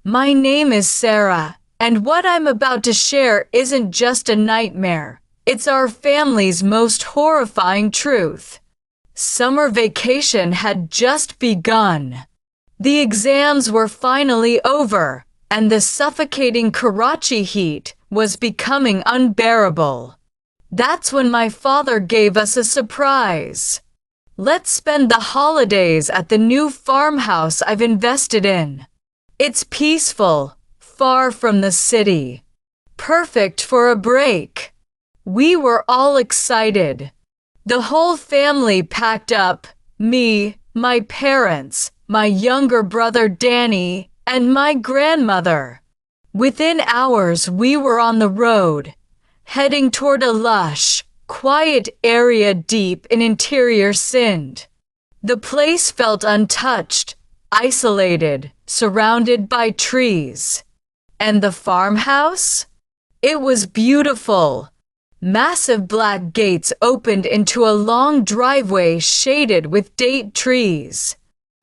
My name is Sarah, and what I'm about to share isn't just a nightmare. It's our family's most horrifying truth. Summer vacation had just begun. The exams were finally over, and the suffocating Karachi heat was becoming unbearable. That's when my father gave us a surprise. Let's spend the holidays at the new farmhouse I've invested in. It's peaceful, far from the city. Perfect for a break. We were all excited. The whole family packed up, me, my parents, my younger brother Danny, and my grandmother. Within hours we were on the road, heading toward a lush, quiet area deep in interior Sindh. The place felt untouched, isolated, surrounded by trees. And the farmhouse? It was beautiful. Massive black gates opened into a long driveway shaded with date trees.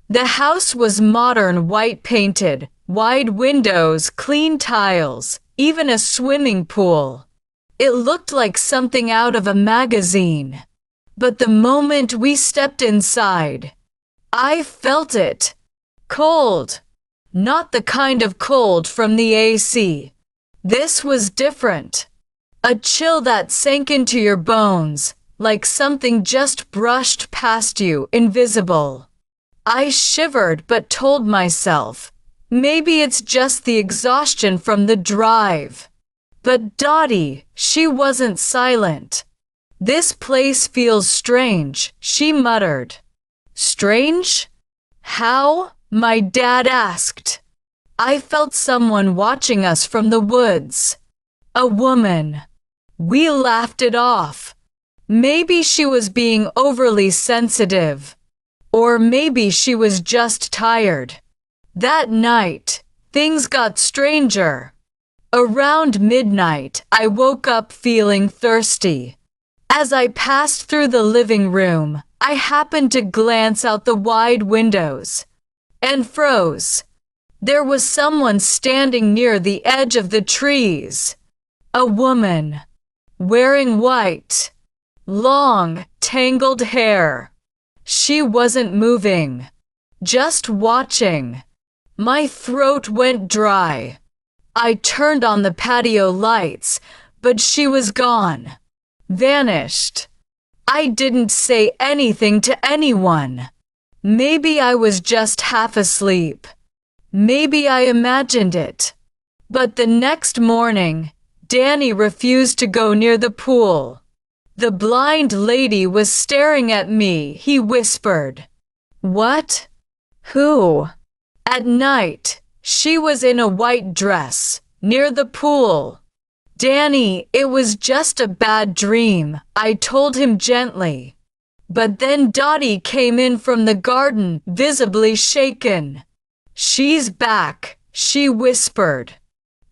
The house was modern, white painted, wide windows, clean tiles, even a swimming pool. It looked like something out of a magazine. But the moment we stepped inside, I felt it. Cold. Not the kind of cold from the AC. This was different. A chill that sank into your bones, like something just brushed past you, invisible. I shivered but told myself, maybe it's just the exhaustion from the drive. But Dottie, she wasn't silent. This place feels strange, she muttered. Strange? How? My dad asked. I felt someone watching us from the woods. A woman. We laughed it off. Maybe she was being overly sensitive. Or maybe she was just tired. That night, things got stranger. Around midnight, I woke up feeling thirsty. As I passed through the living room, I happened to glance out the wide windows and froze. There was someone standing near the edge of the trees. A woman, wearing white, long, tangled hair. She wasn't moving, just watching. My throat went dry. I turned on the patio lights, but she was gone. Vanished. I didn't say anything to anyone. Maybe I was just half asleep. Maybe I imagined it. But the next morning, Danny refused to go near the pool. The blind lady was staring at me, he whispered. What? Who? At night, she was in a white dress, near the pool. Danny, it was just a bad dream, I told him gently. But then Dottie came in from the garden, visibly shaken. She's back, she whispered.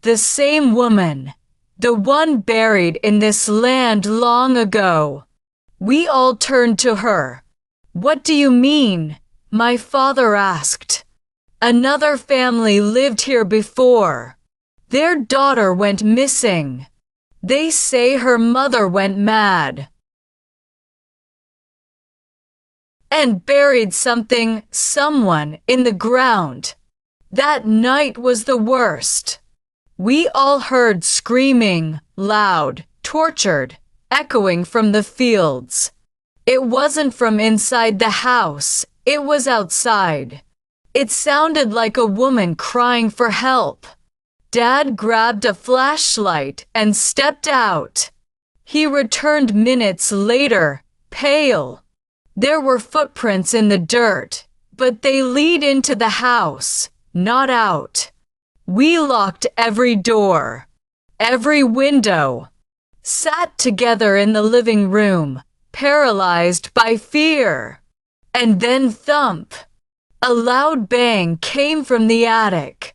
The same woman. The one buried in this land long ago. We all turned to her. What do you mean? My father asked. Another family lived here before. Their daughter went missing. They say her mother went mad and buried someone in the ground. That night was the worst. We all heard screaming, loud, tortured, echoing from the fields. It wasn't from inside the house, it was outside. It sounded like a woman crying for help. Dad grabbed a flashlight and stepped out. He returned minutes later, pale. There were footprints in the dirt, but they lead into the house, not out. We locked every door, every window, sat together in the living room, paralyzed by fear. And then thump! A loud bang came from the attic.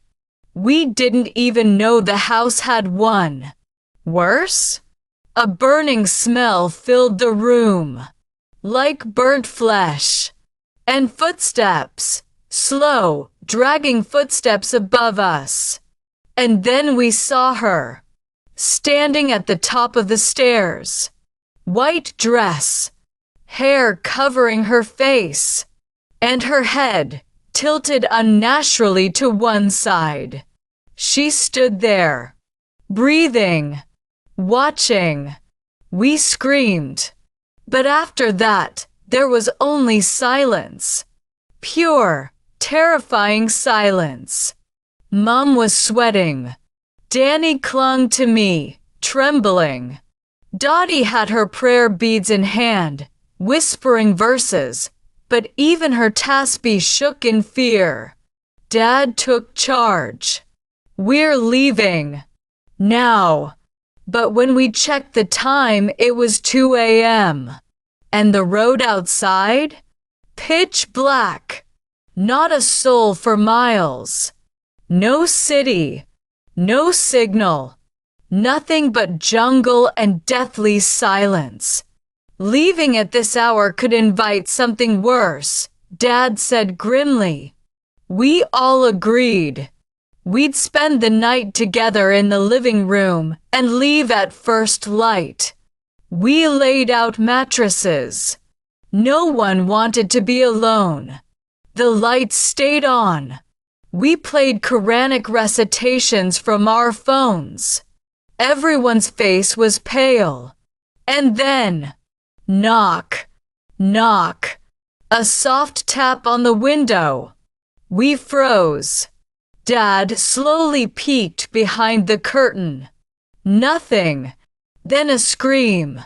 We didn't even know the house had one. Worse? A burning smell filled the room, like burnt flesh. And footsteps, slow, dragging footsteps above us. And then we saw her, standing at the top of the stairs. White dress, hair covering her face, and her head tilted unnaturally to one side. She stood there, breathing, watching. We screamed. But after that, there was only silence. Pure, terrifying silence. Mom was sweating. Danny clung to me, trembling. Dottie had her prayer beads in hand, whispering verses, but even her tasbih shook in fear. Dad took charge. "We're leaving. Now." But when we checked the time, it was 2 a.m. And the road outside? Pitch black. Not a soul for miles. No city. No signal. Nothing but jungle and deathly silence. Leaving at this hour could invite something worse, Dad said grimly. We all agreed. We'd spend the night together in the living room and leave at first light. We laid out mattresses. No one wanted to be alone. The lights stayed on. We played Quranic recitations from our phones. Everyone's face was pale. And then, knock, knock, a soft tap on the window. We froze. Dad slowly peeked behind the curtain. Nothing. Then a scream.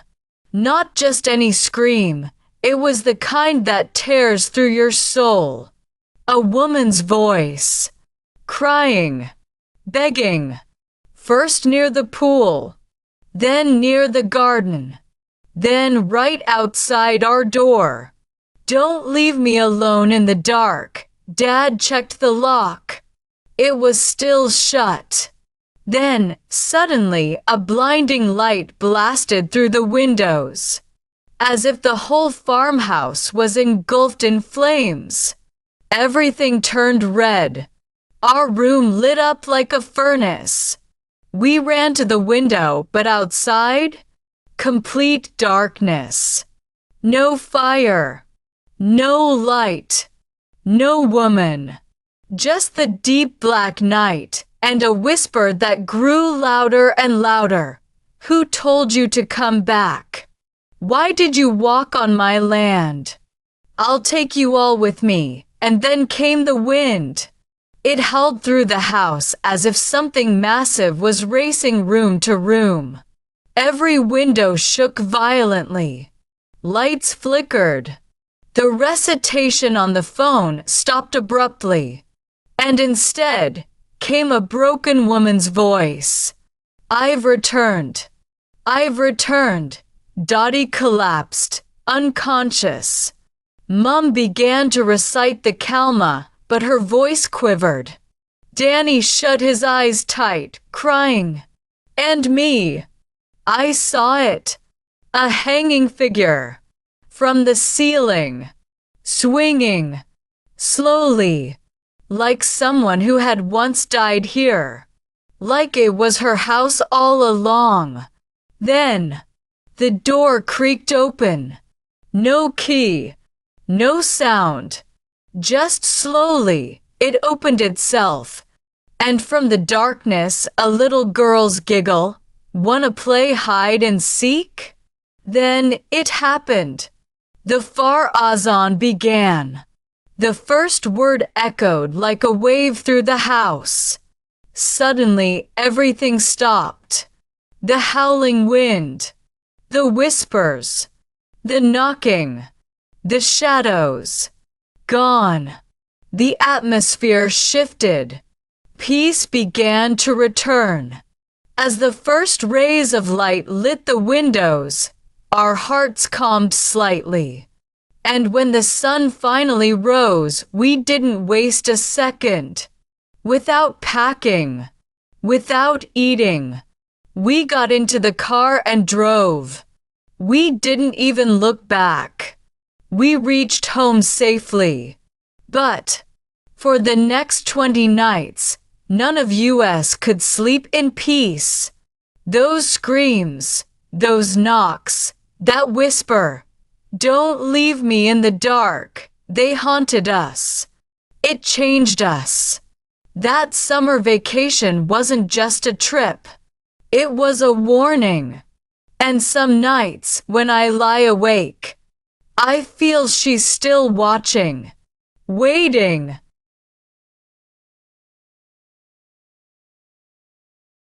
Not just any scream. It was the kind that tears through your soul. A woman's voice. Crying. Begging. First near the pool. Then near the garden. Then right outside our door. Don't leave me alone in the dark. Dad checked the lock. It was still shut. Then, suddenly, a blinding light blasted through the windows, as if the whole farmhouse was engulfed in flames. Everything turned red. Our room lit up like a furnace. We ran to the window, but outside? Complete darkness. No fire. No light. No woman. Just the deep black night, and a whisper that grew louder and louder. Who told you to come back? Why did you walk on my land? I'll take you all with me. And then came the wind. It howled through the house as if something massive was racing room to room. Every window shook violently. Lights flickered. The recitation on the phone stopped abruptly. And instead came a broken woman's voice. I've returned. I've returned. Dottie collapsed, unconscious. Mum began to recite the Kalma, but her voice quivered. Danny shut his eyes tight, crying. And me. I saw it. A hanging figure. From the ceiling. Swinging. Slowly. Like someone who had once died here. Like it was her house all along. Then, the door creaked open. No key. No sound. Just slowly, it opened itself. And from the darkness, a little girl's giggle. Wanna play hide and seek? Then it happened. The far azan began. The first word echoed like a wave through the house. Suddenly, everything stopped. The howling wind. The whispers. The knocking. The shadows. Gone. The atmosphere shifted. Peace began to return. As the first rays of light lit the windows, our hearts calmed slightly. And when the sun finally rose, we didn't waste a second. Without packing, without eating, we got into the car and drove. We didn't even look back. We reached home safely. But For the next 20 nights, none of us could sleep in peace. Those screams, those knocks, that whisper, "Don't leave me in the dark," they haunted us. It changed us. That summer vacation wasn't just a trip. It was a warning. And some nights, when I lie awake, I feel she's still watching, waiting.